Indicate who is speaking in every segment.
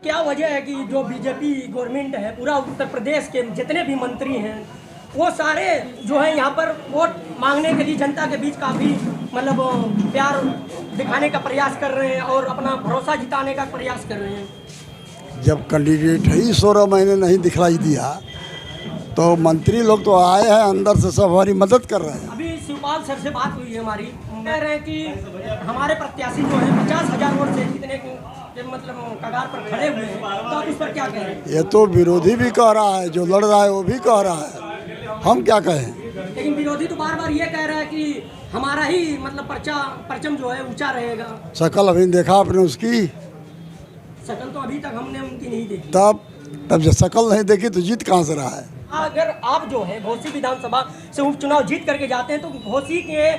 Speaker 1: क्या वजह है कि जो बीजेपी गवर्नमेंट है, पूरा उत्तर प्रदेश के जितने भी मंत्री हैं वो सारे जो है यहाँ पर वोट मांगने के लिए जनता के बीच काफ़ी मतलब प्यार दिखाने का प्रयास कर रहे हैं और अपना भरोसा जिताने का प्रयास कर रहे हैं।
Speaker 2: जब कैंडिडेट ही 16 महीने नहीं दिखलाई दिया तो मंत्री लोग तो आए हैं अंदर से, सब हमारी मदद कर रहे हैं।
Speaker 1: अभी शिवपाल सर से बात हुई है हमारी, कह रहे हैं कि हमारे प्रत्याशी जो है 50,000 वोट से जीतने के मतलब कगार पर खड़े हुए हैं, तो आप इस पर क्या कह रहे हैं?
Speaker 2: ये तो विरोधी भी कह रहा है, जो लड़ रहा है वो भी कह रहा है, हम क्या कहें।
Speaker 1: लेकिन विरोधी तो बार बार ये कह रहा है कि हमारा ही मतलब परचम जो है ऊंचा रहेगा।
Speaker 2: शकल अभी देखा आपने उसकी?
Speaker 1: शकल तो अभी तक हमने उनकी नहीं देखी।
Speaker 2: तब जब शकल नहीं देखी तो जीत कहाँ से रहा है।
Speaker 1: अगर आप जो है घोसी विधानसभा से उपचुनाव जीत करके जाते हैं तो घोसी के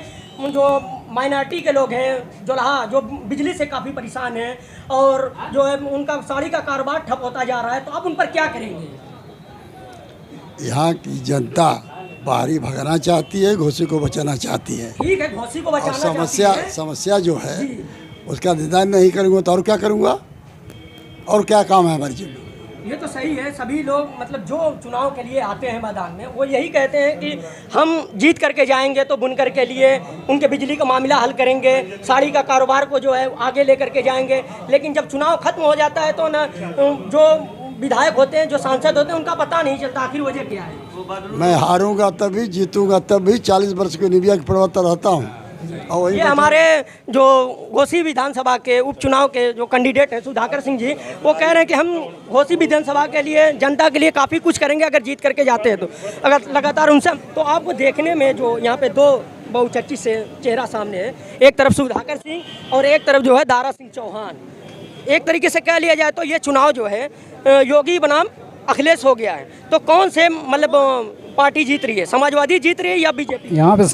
Speaker 1: जो माइनॉरिटी के लोग हैं, जो बिजली से काफ़ी परेशान हैं और जो है उनका साड़ी का कारोबार ठप होता जा रहा है, तो आप उन पर क्या करेंगे?
Speaker 2: यहाँ की जनता बाहरी भगाना चाहती है, घोसी को बचाना चाहती है।
Speaker 1: ठीक है, घोसी को बचाना चाहती है।
Speaker 2: समस्या जो है उसका निदान नहीं करूँगा तो और क्या करूँगा, और क्या काम है हमारी जिम्मे।
Speaker 1: ये तो सही है, सभी लोग मतलब जो चुनाव के लिए आते हैं मैदान में वो यही कहते हैं कि हम जीत करके जाएंगे तो बुनकर के लिए उनके बिजली का मामला हल करेंगे, साड़ी का कारोबार को जो है आगे लेकर के जाएंगे। लेकिन जब चुनाव खत्म हो जाता है तो ना जो विधायक होते हैं, जो सांसद होते हैं, उनका पता नहीं चलता आखिर वजह क्या है।
Speaker 2: मैं हारूंगा तभी, जीतूंगा तभी। 40 वर्ष की निविया की प्रवक्ता रहता हूँ। और
Speaker 1: ये हमारे जो घोसी विधानसभा के उपचुनाव के जो कैंडिडेट हैं सुधाकर सिंह जी, वो कह रहे हैं कि हम घोसी विधानसभा के लिए, जनता के लिए काफ़ी कुछ करेंगे अगर जीत करके जाते हैं तो। अगर लगातार उनसे तो आपको देखने में जो यहाँ पे दो बहुचर्चित से चेहरा सामने है, एक तरफ सुधाकर सिंह और एक तरफ जो है दारा सिंह चौहान। एक तरीके से कह लिया जाए तो ये चुनाव जो है योगी बनाम अखिलेश हो गया है। तो कौन से मतलब पार्टी जीत रही है, समाजवादी जीत रही है या बीजेपी?
Speaker 3: यहाँ पे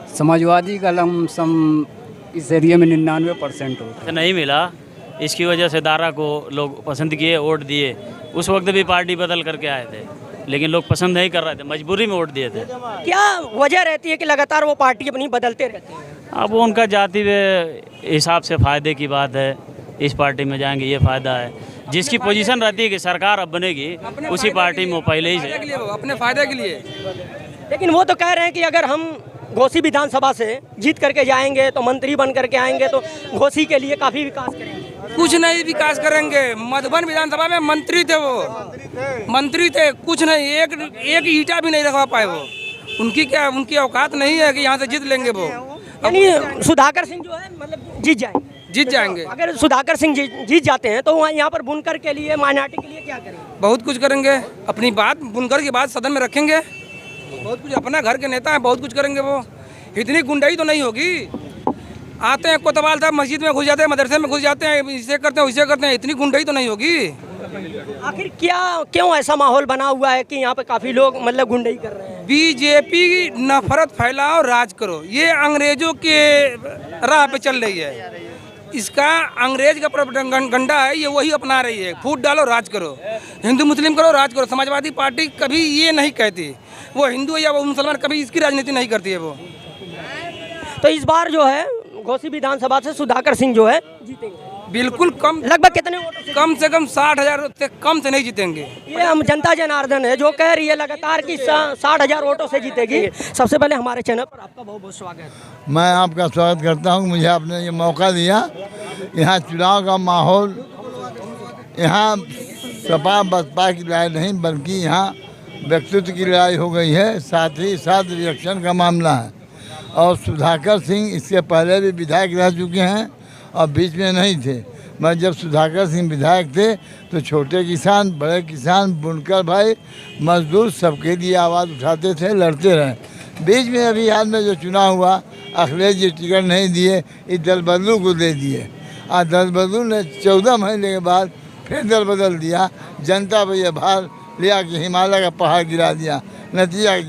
Speaker 3: समाजवादी का लमसम इस एरिया में 99% हो
Speaker 4: नहीं मिला, इसकी वजह से दारा को लोग पसंद किए, वोट दिए। उस वक्त भी पार्टी बदल करके आए थे लेकिन लोग पसंद नहीं कर रहे थे, मजबूरी में वोट दिए थे।
Speaker 1: क्या वजह रहती है कि लगातार वो पार्टी अपनी बदलते रहते हैं?
Speaker 4: अब वो उनका जाति हिसाब से फ़ायदे की बात है, इस पार्टी में जाएंगे ये फ़ायदा है। जिसकी पोजीशन रहती है कि सरकार अब बनेगी उसी पार्टी में वो पहले ही से
Speaker 3: अपने फायदे के लिए।
Speaker 1: लेकिन वो तो कह रहे हैं कि अगर हम घोसी विधानसभा से जीत करके जाएंगे तो मंत्री बन करके आएंगे तो घोसी के लिए काफ़ी विकास करेंगे।
Speaker 3: कुछ नहीं विकास करेंगे। मधुबन विधानसभा में मंत्री थे, वो मंत्री थे, कुछ नहीं, एक ईंटा भी नहीं रखवा पाए वो। उनकी औकात नहीं है कि यहाँ से जीत लेंगे वो।
Speaker 1: यानी सुधाकर सिंह जो है मतलब जीत जाएंगे। अगर सुधाकर सिंह जीत जाते हैं तो वहाँ यहाँ पर बुनकर के लिए, माइनॉरिटी के लिए क्या करेंगे?
Speaker 3: बहुत कुछ करेंगे, अपनी बात बुनकर की बात सदन में रखेंगे, बहुत कुछ, अपना घर के नेता है, बहुत कुछ करेंगे वो। इतनी गुंडाई तो नहीं होगी। आते हैं कोतवाल साहब मस्जिद में घुस जाते हैं, मदरसे में घुस जाते हैं, इसे करते हैं उसे करते हैं, इतनी गुंडाई तो नहीं होगी।
Speaker 1: आखिर क्यों ऐसा माहौल बना हुआ है कि यहाँ पे काफ़ी लोग मतलब गुंडाई कर रहे हैं?
Speaker 3: बीजेपी नफरत फैलाओ, राज करो, ये अंग्रेजों के राह पे चल रही है। इसका अंग्रेज का प्रोपेगेंडा है, ये वही अपना रही है। फूट डालो, राज करो, हिंदू मुस्लिम करो, राज करो। समाजवादी पार्टी कभी ये नहीं कहती, वो हिंदू या वो मुसलमान, कभी इसकी राजनीति नहीं करती है वो।
Speaker 1: तो इस बार जो है घोसी विधानसभा से सुधाकर सिंह जो है जीतेंगे
Speaker 3: बिल्कुल। कम
Speaker 1: लगभग कितने वोटों से?
Speaker 3: कम से कम 60,000 से कम से नहीं जीतेंगे।
Speaker 1: ये हम जनता जनार्दन है जो कह रही है लगातार कि 60,000 वोटों से जीतेगी। सबसे पहले हमारे चैनल पर आपका बहुत बहुत स्वागत।
Speaker 2: मैं आपका स्वागत करता हूँ, मुझे आपने ये मौका दिया। यहाँ चुनाव का माहौल, यहाँ सपा बसपा की लड़ाई नहीं बल्कि यहाँ व्यक्तित्व की लड़ाई हो गई है, साथ ही साथ रिएक्शन का मामला है। और सुधाकर सिंह इससे पहले भी विधायक रह चुके हैं और बीच में नहीं थे। मैं जब सुधाकर सिंह विधायक थे तो छोटे किसान, बड़े किसान, बुनकर भाई, मजदूर सबके लिए आवाज़ उठाते थे, लड़ते रहे। बीच में अभी हाल में जो चुनाव हुआ, अखिलेश जी टिकट नहीं दिए, इस दल बदलू को दे दिए। और दल बदलू ने 14 महीने के बाद फिर दल बदल दिया। जनता पर यह भार लिया कि हिमालय का पहाड़ गिरा दिया। नतीजा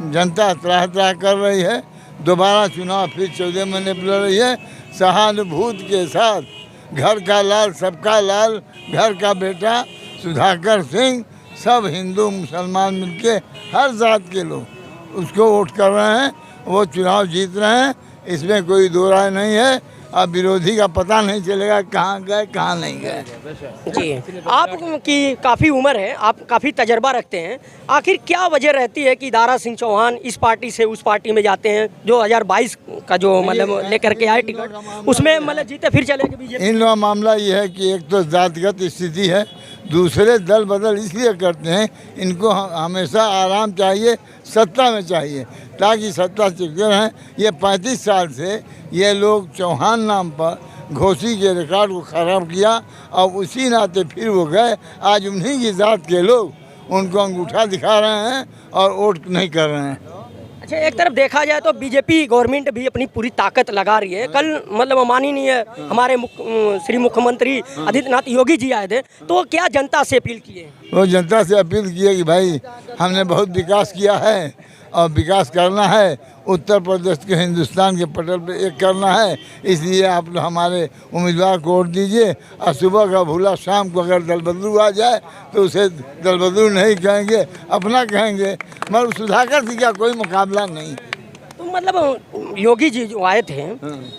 Speaker 2: जनता त्राह कर रही है। दोबारा चुनाव फिर 14 महीने पर लड़ रही है। सहानुभूति के साथ घर का लाल, सबका लाल, घर का बेटा सुधाकर सिंह, सब हिंदू मुसलमान मिलके, हर जात के लोग उसको वोट कर रहे हैं। वो चुनाव जीत रहे हैं, इसमें कोई दो राय नहीं है। अब विरोधी का पता नहीं चलेगा कहाँ गए कहाँ नहीं गए।
Speaker 1: जी, आपकी काफ़ी उम्र है, आप काफ़ी तजर्बा रखते हैं, आखिर क्या वजह रहती है कि दारा सिंह चौहान इस पार्टी से उस पार्टी में जाते हैं? जो 2022 का जो मतलब लेकर के आए टिकट, उसमें मतलब जीते फिर चले गए बीजेपी।
Speaker 2: इन लोगों का मामला ये है कि एक तो जातिगत स्थिति है, दूसरे दल बदल इसलिए करते हैं इनको हमेशा आराम चाहिए, सत्ता में चाहिए ताकि सत्ता चिपके रहें। ये 35 साल से ये लोग चौहान नाम पर घोसी के रिकॉर्ड को ख़राब किया और उसी नाते फिर वो गए। आज उन्हीं की जात के लोग उनको अंगूठा दिखा रहे हैं और वोट नहीं कर रहे हैं।
Speaker 1: अच्छा, एक तरफ देखा जाए तो बीजेपी गवर्नमेंट भी अपनी पूरी ताकत लगा रही है। कल मतलब माननीय हमारे श्री मुख्यमंत्री आदित्यनाथ योगी जी आए थे, तो क्या जनता से अपील किए?
Speaker 2: वो जनता से अपील की है कि भाई हमने बहुत विकास किया है और विकास करना है, उत्तर प्रदेश के हिंदुस्तान के पटल पे एक करना है, इसलिए आप लोग हमारे उम्मीदवार को वोट दीजिए। और सुबह का भूला शाम को अगर दल बदलू आ जाए तो उसे दल बदलू नहीं कहेंगे, अपना कहेंगे, मगर सुधाकर जी का कोई मुकाबला नहीं।
Speaker 1: तो मतलब योगी जी जो आए थे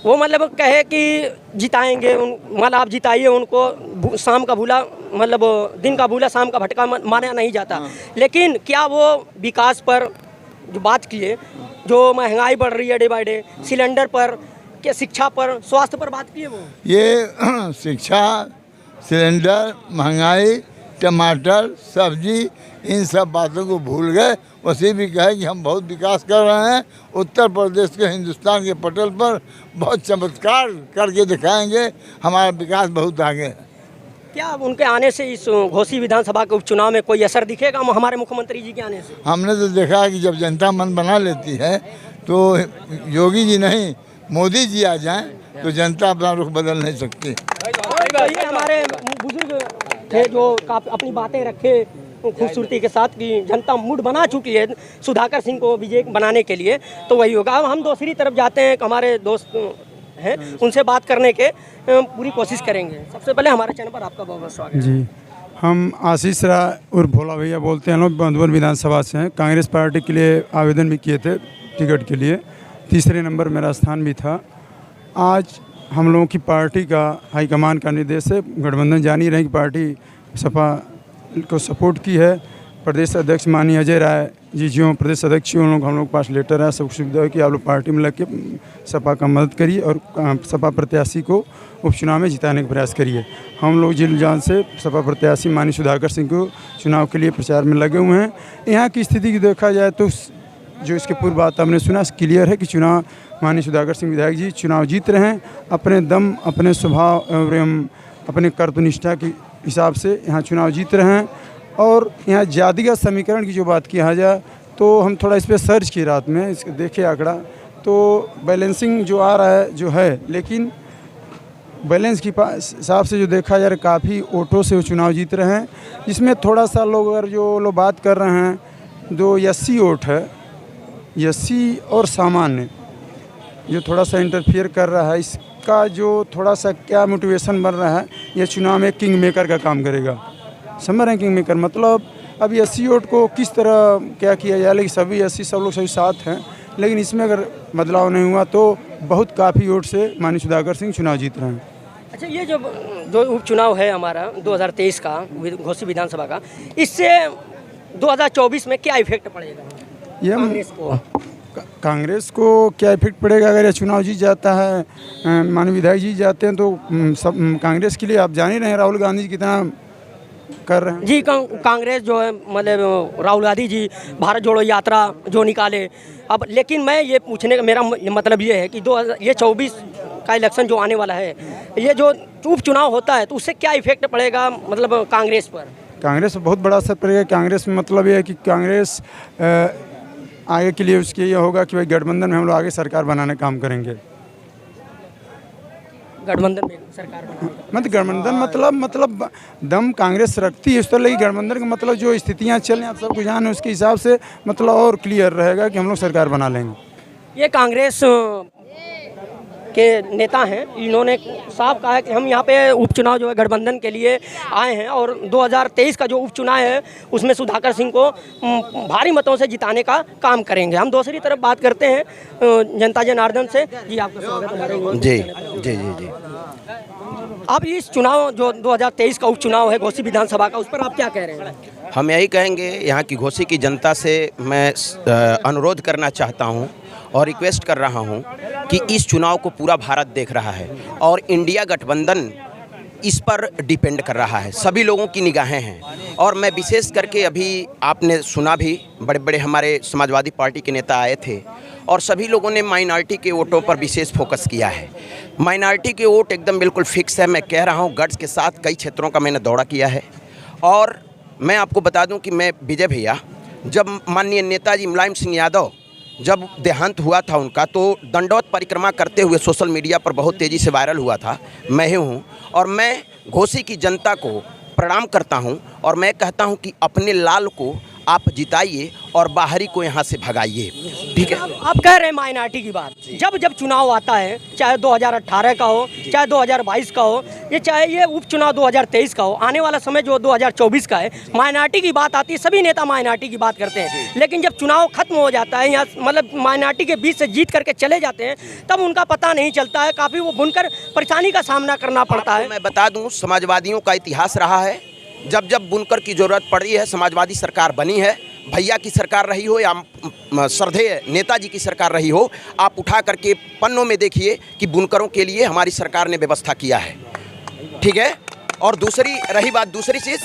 Speaker 1: वो मतलब कहे कि जिताएंगे मतलब आप जिताइए उनको, शाम का भूला मतलब दिन का भूला शाम का भटका माना नहीं जाता। लेकिन क्या वो विकास पर जो बात किए, जो महंगाई बढ़ रही है डे बाय डे, सिलेंडर पर, क्या शिक्षा पर, स्वास्थ्य पर बात किए वो?
Speaker 2: ये शिक्षा, सिलेंडर, महंगाई, टमाटर, सब्जी, इन सब बातों को भूल गए। वैसे भी कहे कि हम बहुत विकास कर रहे हैं, उत्तर प्रदेश के हिंदुस्तान के पटल पर बहुत चमत्कार करके दिखाएंगे, हमारा विकास बहुत आगे है।
Speaker 1: क्या उनके आने से इस घोसी विधानसभा के उपचुनाव में कोई असर दिखेगा हमारे मुख्यमंत्री जी के आने से?
Speaker 2: हमने तो देखा है कि जब जनता मन बना लेती है तो योगी जी नहीं मोदी जी आ जाएं तो जनता अपना रुख बदल नहीं सकती।
Speaker 1: तो ये हमारे बुजुर्ग थे जो अपनी बातें रखे खूबसूरती के साथ कि जनता मूड बना चुकी है सुधाकर सिंह को विजय बनाने के लिए, तो वही होगा। अब हम दूसरी तरफ जाते हैं, हमारे दोस्त हैं उनसे बात करने के पूरी कोशिश करेंगे। सबसे पहले हमारे चैनल पर आपका बहुत बहुत स्वागत है।
Speaker 5: जी, हम आशीष राय उर्फ भोला भैया बोलते हैं, लोग मधुबन विधानसभा से हैं। कांग्रेस पार्टी के लिए आवेदन भी किए थे टिकट के लिए, तीसरे नंबर मेरा स्थान भी था। आज हम लोगों की पार्टी का हाईकमान का निर्देश है, गठबंधन जान ही रहे कि पार्टी सपा को सपोर्ट की है। प्रदेश अध्यक्ष माननीय अजय राय जी जो प्रदेश अध्यक्ष हम लोग के पास लेटर है, सब सुविधा है कि आप लोग पार्टी में लग के सपा का मदद करिए और सपा प्रत्याशी को उपचुनाव में जिताने का प्रयास करिए। हम लोग जिल जान से सपा प्रत्याशी माननीय सुधाकर सिंह को चुनाव के लिए प्रचार में लगे हुए हैं। यहाँ की स्थिति की देखा जाए तो जो इसके पूर्व बात हमने सुना क्लियर है कि चुनाव माननीय सुधाकर सिंह विधायक जी चुनाव जीत रहे हैं, अपने दम, अपने स्वभाव एवं अपने कर्तव्यनिष्ठा के हिसाब से यहाँ चुनाव जीत रहे हैं। और यहाँ जातिगत समीकरण की जो बात किया जाए तो हम थोड़ा इस पर सर्च किए रात में, इसके देखे आंकड़ा तो बैलेंसिंग जो आ रहा है जो है, लेकिन बैलेंस की हिसाब से जो देखा जाए काफ़ी वोटों से वो चुनाव जीत रहे हैं। जिसमें थोड़ा सा लोग अगर जो लोग बात कर रहे हैं जो 80 वोट है, 80 और सामान्य जो थोड़ा सा इंटरफियर कर रहा है, इसका जो थोड़ा सा क्या मोटिवेशन बन रहा है, यह चुनाव में किंग मेकर का काम करेगा। समझ रहे हैं किंग मेकर मतलब अभी 80 वोट को किस तरह क्या किया जाए, लेकिन सभी 80 सब लोग सभी साथ हैं, लेकिन इसमें अगर बदलाव नहीं हुआ तो बहुत काफ़ी वोट से माननीय सुधाकर सिंह चुनाव जीत रहे हैं।
Speaker 1: अच्छा, ये जो उपचुनाव है हमारा 2023 का घोसी विधानसभा का, इससे 2024 में क्या इफेक्ट पड़ेगा
Speaker 5: ये
Speaker 1: कांग्रेस को?
Speaker 5: कांग्रेस को क्या इफेक्ट पड़ेगा अगर यह चुनाव जीत जाता है, माननीय विधायक जीत जाते हैं तो सब कांग्रेस के लिए आप जान ही रहे हैं राहुल गांधी जी कितना कर रहे हैं। जी,
Speaker 1: कांग्रेस जो है मतलब राहुल गांधी जी भारत जोड़ो यात्रा जो निकाले अब, लेकिन मैं ये पूछने का मेरा मतलब ये है कि 2024 का इलेक्शन जो आने वाला है, ये जो उपचुनाव होता है तो उससे क्या इफेक्ट पड़ेगा मतलब कांग्रेस पर?
Speaker 5: कांग्रेस पर बहुत बड़ा असर पड़ेगा। कांग्रेस में मतलब ये है कि कांग्रेस आगे के लिए उसके ये होगा कि भाई गठबंधन में हम लोग आगे सरकार बनाने का काम करेंगे।
Speaker 1: गठबंधन में सरकार बनाने
Speaker 5: गठबंधन मतलब दम कांग्रेस रखती है इस तरह की गठबंधन का मतलब जो स्थितियां चल रही हैं आप सबको जान है, उसके हिसाब से मतलब और क्लियर रहेगा कि हम लोग सरकार बना लेंगे।
Speaker 1: ये कांग्रेस के नेता हैं, इन्होंने साफ कहा है कि हम यहाँ पे उपचुनाव जो है गठबंधन के लिए आए हैं और 2023 का जो उपचुनाव है उसमें सुधाकर सिंह को भारी मतों से जिताने का काम करेंगे। हम दूसरी तरफ बात करते हैं जनता जनार्दन से। जी आपका स्वागत है हमारे
Speaker 6: जी जी जी जी
Speaker 1: अब इस चुनाव जो 2023 का उपचुनाव है घोसी विधानसभा का, उस पर आप क्या कह रहे हैं?
Speaker 6: हम यही कहेंगे, यहाँ की घोसी की जनता से मैं अनुरोध करना चाहता हूँ और रिक्वेस्ट कर रहा हूँ कि इस चुनाव को पूरा भारत देख रहा है और इंडिया गठबंधन इस पर डिपेंड कर रहा है, सभी लोगों की निगाहें हैं। और मैं विशेष करके अभी आपने सुना भी, बड़े बड़े हमारे समाजवादी पार्टी के नेता आए थे और सभी लोगों ने माइनॉरिटी के वोटों पर विशेष फोकस किया है। माइनॉरिटी के वोट एकदम बिल्कुल फिक्स है। मैं कह रहा हूँ गट्स के साथ कई क्षेत्रों का मैंने दौरा किया है और मैं आपको बता दूं कि मैं विजय भैया, जब माननीय नेताजी मुलायम सिंह यादव जब देहांत हुआ था उनका, तो दंडवत परिक्रमा करते हुए सोशल मीडिया पर बहुत तेज़ी से वायरल हुआ था। मैं ही हूँ और मैं घोसी की जनता को प्रणाम करता हूँ और मैं कहता हूँ कि अपने लाल को आप जिताइए और बाहरी को यहाँ से भगाइए। ठीक है,
Speaker 1: आप कह रहे हैं माइनॉरिटी की बात। जब जब चुनाव आता है, चाहे 2018 का हो, चाहे 2022 का हो, ये चाहे ये उपचुनाव 2023 का हो, आने वाला समय जो 2024 का है, माइनॉरिटी की बात आती है, सभी नेता माइनॉरिटी की बात करते हैं। लेकिन जब चुनाव खत्म हो जाता है, यहाँ मतलब माइनॉरिटी के बीच से जीत करके चले जाते हैं, तब उनका पता नहीं चलता है, काफ़ी वो बुनकर परेशानी का सामना करना पड़ता है।
Speaker 6: मैं बता दूँ, समाजवादियों का इतिहास रहा है, जब जब बुनकर की ज़रूरत पड़ी है समाजवादी सरकार बनी है। भैया की सरकार रही हो या श्रद्धेय नेताजी की सरकार रही हो, आप उठा करके पन्नों में देखिए कि बुनकरों के लिए हमारी सरकार ने व्यवस्था किया है। ठीक है, और दूसरी रही बात, दूसरी चीज़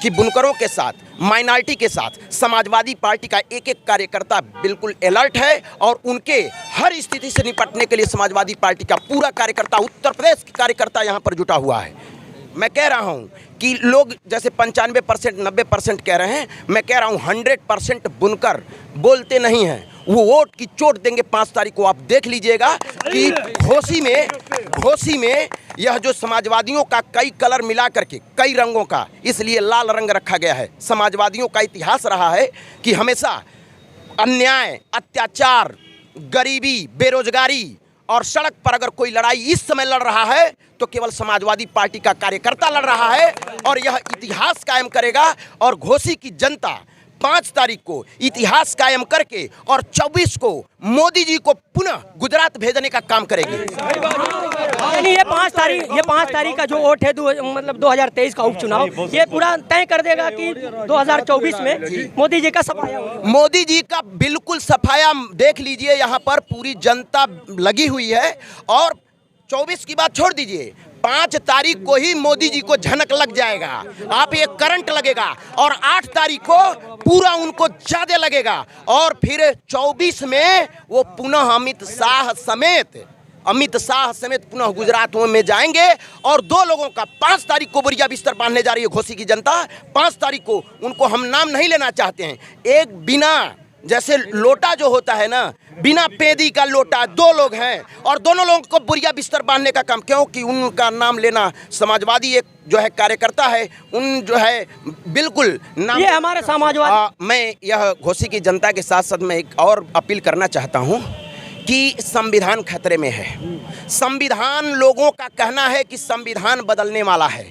Speaker 6: कि बुनकरों के साथ, माइनॉरिटी के साथ समाजवादी पार्टी का एक एक कार्यकर्ता बिल्कुल अलर्ट है और उनके हर स्थिति से निपटने के लिए समाजवादी पार्टी का पूरा कार्यकर्ता, उत्तर प्रदेश के कार्यकर्ता यहाँ पर जुटा हुआ है। मैं कह रहा हूँ कि लोग जैसे 95% 90% कह रहे हैं, मैं कह रहा हूँ 100% बुनकर बोलते नहीं हैं, वो वोट की चोट देंगे 5 तारीख को। आप देख लीजिएगा कि घोसी में यह जो समाजवादियों का कई कलर मिला करके, कई रंगों का, इसलिए लाल रंग रखा गया है। समाजवादियों का इतिहास रहा है कि हमेशा अन्याय, अत्याचार, गरीबी, बेरोजगारी और सड़क पर अगर कोई लड़ाई इस समय लड़ रहा है तो केवल समाजवादी पार्टी का कार्यकर्ता लड़ रहा है और यह इतिहास कायम करेगा। और घोसी की जनता 5 तारीख को इतिहास कायम करके और 24 को मोदी जी को पुनः गुजरात भेजने का काम करेगी।
Speaker 1: यानी ये 5 तारीख का जो वोट है, मतलब 2023 का उपचुनाव, ये पूरा तय कर देगा कि 2024 में मोदी जी का सफाया होगा।
Speaker 6: मोदी जी का बिल्कुल सफाया देख लीजिए, यहाँ पर पूरी जनता लगी हुई है। और 24 की बात छोड़ दीजिए, 5 तारीख को ही मोदी जी को झनक लग जाएगा, आप ये करंट लगेगा और 8 तारीख को पूरा उनको ज्यादा लगेगा और फिर 24 में वो पुनः अमित शाह समेत पुनः गुजरात में जाएंगे। और 2 लोगों का 5 तारीख को बोरिया बिस्तर बांधने जा रही है घोसी की जनता। 5 तारीख को उनको हम नाम नहीं लेना चाहते हैं, एक बिना, जैसे लोटा जो होता है ना, बिना पेदी का लोटा, 2 लोग हैं और दोनों लोगों को बुरिया बिस्तर बांधने का काम, क्योंकि उनका नाम लेना समाजवादी एक जो है कार्यकर्ता है, उन जो है बिल्कुल नाम,
Speaker 1: ये हमारे समाजवादी।
Speaker 6: मैं यह घोसी की जनता के साथ साथ मैं एक और अपील करना चाहता हूँ कि संविधान खतरे में है। संविधान, लोगों का कहना है कि संविधान बदलने वाला है।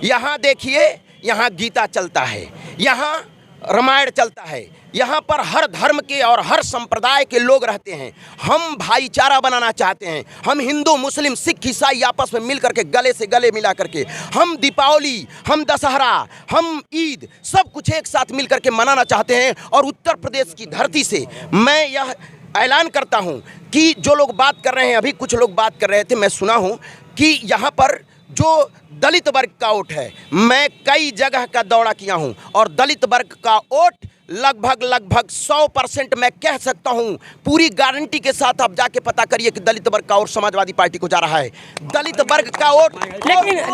Speaker 6: यहाँ देखिए, यहाँ गीता चलता है, यहाँ रामायण चलता है, यहाँ पर हर धर्म के और हर संप्रदाय के लोग रहते हैं। हम भाईचारा बनाना चाहते हैं। हम हिंदू, मुस्लिम, सिख, ईसाई आपस में मिल करके, गले से गले मिला करके, हम दीपावली, हम दशहरा, हम ईद, सब कुछ एक साथ मिल करके मनाना चाहते हैं। और उत्तर प्रदेश की धरती से मैं यह ऐलान करता हूं कि जो लोग बात कर रहे हैं, अभी कुछ लोग बात कर रहे थे, मैं सुना हूं कि यहाँ पर जो दलित वर्ग का वोट है, मैं कई जगह का दौरा किया हूं और दलित वर्ग का वोट लगभग 100% मैं कह सकता हूं, पूरी गारंटी के साथ आप जाके पता करिए कि दलित वर्ग का वोट समाजवादी पार्टी को जा रहा है। दलित वर्ग का वोट,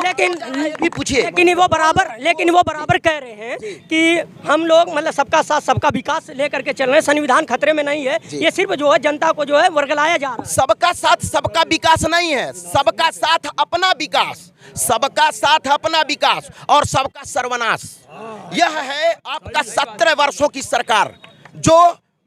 Speaker 1: लेकिन
Speaker 6: पूछिए,
Speaker 1: लेकिन वो बराबर कह रहे हैं कि हम लोग मतलब सबका साथ सबका विकास लेकर के चल रहे हैं, संविधान खतरे में नहीं है। ये सिर्फ जो है जनता को जो है वर्गलाया जा रहा है।
Speaker 6: सबका साथ सबका विकास नहीं है, सबका साथ अपना विकास, सबका साथ अपना विकास और सबका सर्वनाश। यह है आपका 17 वर्षों की सरकार जो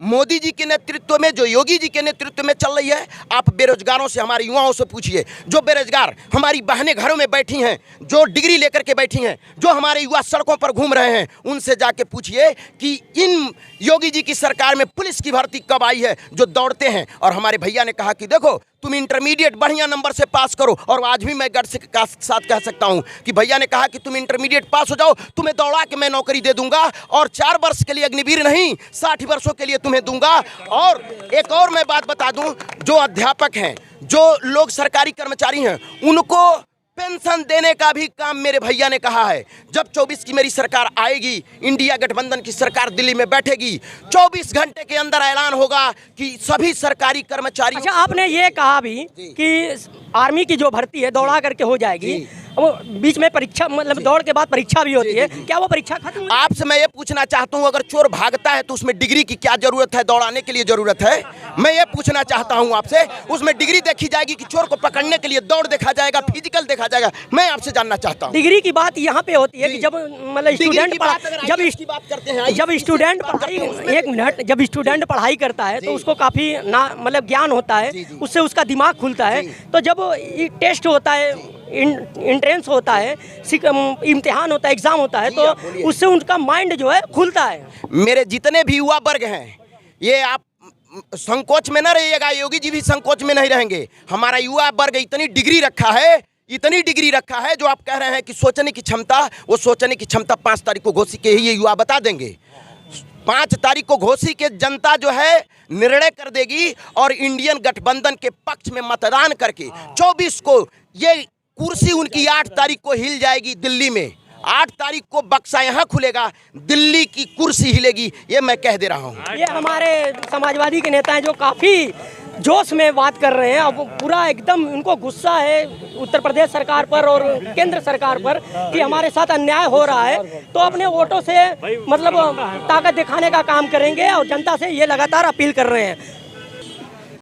Speaker 6: मोदी जी के नेतृत्व में, जो योगी जी के नेतृत्व में चल रही है। आप बेरोजगारों से, हमारे युवाओं से पूछिए, जो बेरोजगार हमारी बहनें घरों में बैठी हैं, जो डिग्री लेकर के बैठी हैं, जो हमारे युवा सड़कों पर घूम रहे हैं, उनसे जाके पूछिए कि इन योगी जी की सरकार में पुलिस की भर्ती कब आई है, जो दौड़ते हैं। और हमारे भैया ने कहा कि देखो तुम इंटरमीडिएट बढ़िया नंबर से पास करो, और आज भी मैं गर्व के साथ कह सकता हूं कि भैया ने कहा कि तुम इंटरमीडिएट पास हो जाओ, तुम्हें दौड़ा के मैं नौकरी दे दूंगा, और 4 वर्ष के लिए अग्निवीर नहीं 60 वर्षों के लिए तुम्हें दूंगा। और एक और मैं बात बता दूं, जो अध्यापक हैं, जो लोग सरकारी कर्मचारी हैं, उनको पेंशन देने का भी काम मेरे भैया ने कहा है। जब 24 की मेरी सरकार आएगी, इंडिया गठबंधन की सरकार दिल्ली में बैठेगी, 24 घंटे के अंदर ऐलान होगा कि सभी सरकारी कर्मचारी।
Speaker 1: अच्छा, आपने ये कहा भी कि आर्मी की जो भर्ती है दौड़ा करके हो जाएगी, वो बीच में परीक्षा, मतलब दौड़ के बाद परीक्षा भी होती है, क्या वो परीक्षा खत्म?
Speaker 6: आपसे मैं ये पूछना चाहता हूँ, अगर चोर भागता है तो उसमें डिग्री की क्या जरूरत है? दौड़ाने के लिए जरूरत है? मैं ये पूछना चाहता हूँ आपसे, उसमें डिग्री देखी जाएगी कि चोर को पकड़ने के लिए दौड़ देखा जाएगा, फिजिकल देखा जाएगा? मैं आपसे जानना चाहता हूँ।
Speaker 1: डिग्री की बात यहाँ पे होती है कि जब मतलब स्टूडेंट जब स्टूडेंट पढ़ाई करता है तो उसको काफ़ी मतलब ज्ञान होता है, उससे उसका दिमाग खुलता है। तो जब टेस्ट होता है, एंट्रेंस होता है, इम्तिहान होता है, एग्जाम होता है, तो उससे उनका माइंड जो है खुलता है।
Speaker 6: मेरे जितने भी युवा वर्ग हैं, ये आप संकोच में न रहिएगा, योगी जी भी संकोच में नहीं रहेंगे। हमारा युवा वर्ग इतनी डिग्री रखा है, जो आप कह रहे हैं कि सोचने की क्षमता, वो सोचने की क्षमता 5 तारीख को घोषित के ही ये युवा बता देंगे। 5 तारीख को घोषित के जनता जो है निर्णय कर देगी, और इंडियन गठबंधन के पक्ष में मतदान करके 24 को ये कुर्सी उनकी 8 तारीख को हिल जाएगी दिल्ली में। 8 तारीख को बक्सा यहाँ खुलेगा, दिल्ली की कुर्सी हिलेगी, ये मैं कह दे रहा हूँ।
Speaker 1: ये हमारे समाजवादी के नेता हैं जो काफ़ी जोश में बात कर रहे हैं। अब पूरा एकदम उनको गुस्सा है उत्तर प्रदेश सरकार पर और केंद्र सरकार पर कि हमारे साथ अन्याय हो रहा है, तो अपने वोटों से मतलब ताकत दिखाने का काम करेंगे, और जनता से ये लगातार अपील कर रहे हैं।